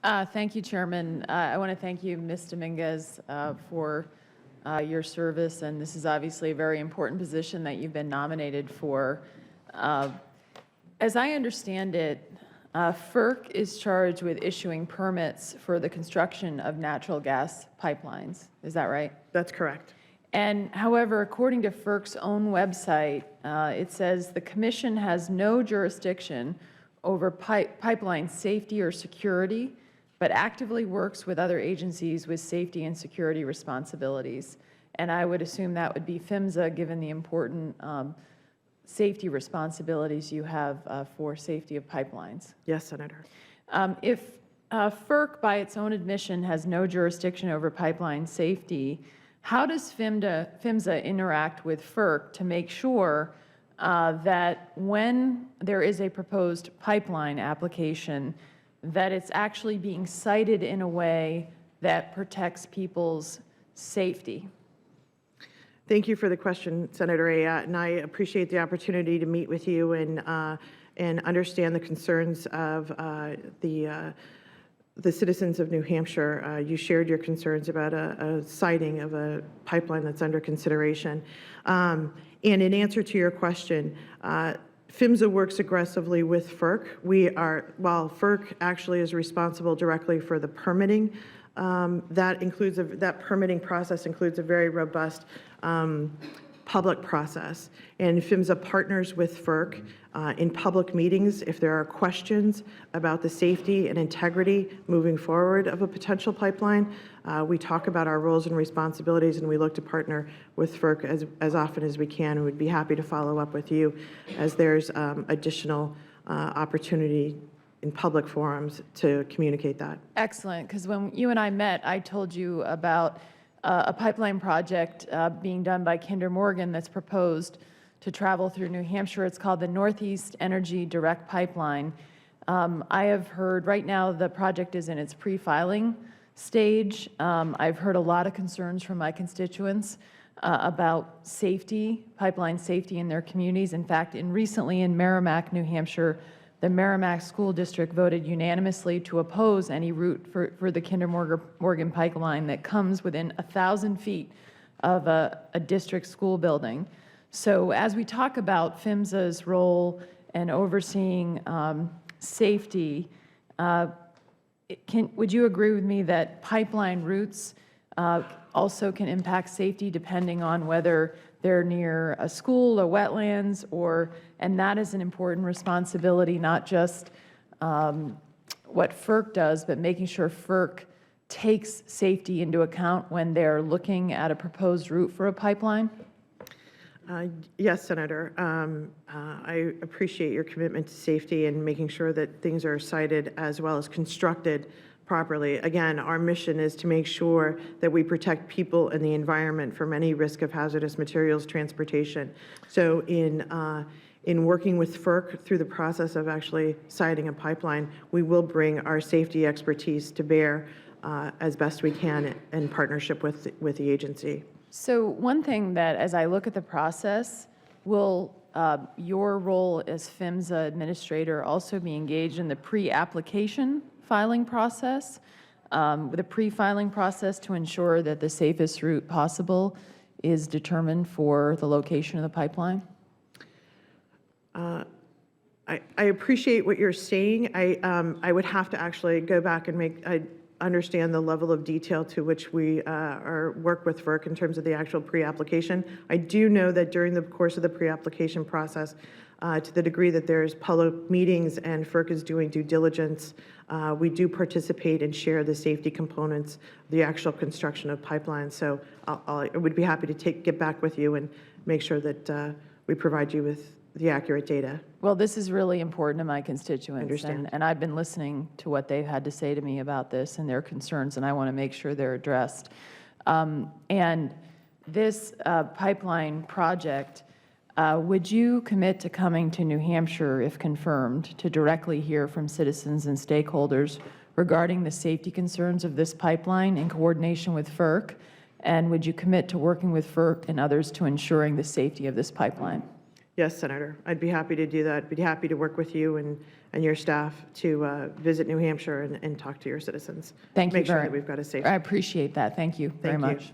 Thank you, Chairman. I want to thank you, Ms. Dominguez, for your service, and this is obviously a very important position that you've been nominated for. As I understand it, FERC is charged with issuing permits for the construction of natural gas pipelines. Is that right? That's correct. And however, according to FERC's own website, it says the Commission has no jurisdiction over pipeline safety or security, but actively works with other agencies with safety and security responsibilities. And I would assume that would be PHMSA, given the important safety responsibilities you have for safety of pipelines. Yes, Senator. If FERC, by its own admission, has no jurisdiction over pipeline safety, how does PHMSA interact with FERC to make sure that when there is a proposed pipeline application, that it's actually being cited in a way that protects people's safety? Thank you for the question, Senator Ayotte, and I appreciate the opportunity to meet with you and understand the concerns of the citizens of New Hampshire. You shared your concerns about a siting of a pipeline that's under consideration. And in answer to your question, PHMSA works aggressively with FERC. While FERC actually is responsible directly for the permitting, that permitting process includes a very robust public process. And PHMSA partners with FERC in public meetings if there are questions about the safety and integrity moving forward of a potential pipeline. We talk about our roles and responsibilities, and we look to partner with FERC as often as we can, and we'd be happy to follow up with you as there's additional opportunity in public forums to communicate that. Excellent, because when you and I met, I told you about a pipeline project being done by Kinder Morgan that's proposed to travel through New Hampshire. It's called the Northeast Energy Direct Pipeline. I have heard right now the project is in its pre-filing stage. I've heard a lot of concerns from my constituents about safety, pipeline safety in their communities. In fact, recently in Merrimack, New Hampshire, the Merrimack School District voted unanimously to oppose any route for the Kinder Morgan pipeline that comes within 1,000 feet of a district school building. So as we talk about PHMSA's role in overseeing safety, would you agree with me that pipeline routes also can impact safety depending on whether they're near a school or wetlands, and that is an important responsibility, not just what FERC does, but making sure FERC takes safety into account when they're looking at a proposed route for a pipeline? Yes, Senator. I appreciate your commitment to safety and making sure that things are sited as well as constructed properly. Again, our mission is to make sure that we protect people and the environment from any risk of hazardous materials transportation. So in working with FERC through the process of actually siting a pipeline, we will bring our safety expertise to bear as best we can in partnership with the agency. So one thing that, as I look at the process, will your role as PHMSA administrator also be engaged in the pre-application filing process, with a pre-filing process to ensure that the safest route possible is determined for the location of the pipeline? I appreciate what you're saying. I would have to actually go back and understand the level of detail to which we work with FERC in terms of the actual pre-application. I do know that during the course of the pre-application process, to the degree that there's public meetings and FERC is doing due diligence, we do participate and share the safety components, the actual construction of pipelines. So I would be happy to get back with you and make sure that we provide you with the accurate data. Well, this is really important to my constituents. I understand. And I've been listening to what they've had to say to me about this and their concerns, and I want to make sure they're addressed. And this pipeline project, would you commit to coming to New Hampshire, if confirmed, to directly hear from citizens and stakeholders regarding the safety concerns of this pipeline in coordination with FERC? And would you commit to working with FERC and others to ensuring the safety of this pipeline? Yes, Senator. I'd be happy to do that. I'd be happy to work with you and your staff to visit New Hampshire and talk to your citizens. Thank you Make sure very that we've got a safe. I appreciate that. Thank you very Thank you. much.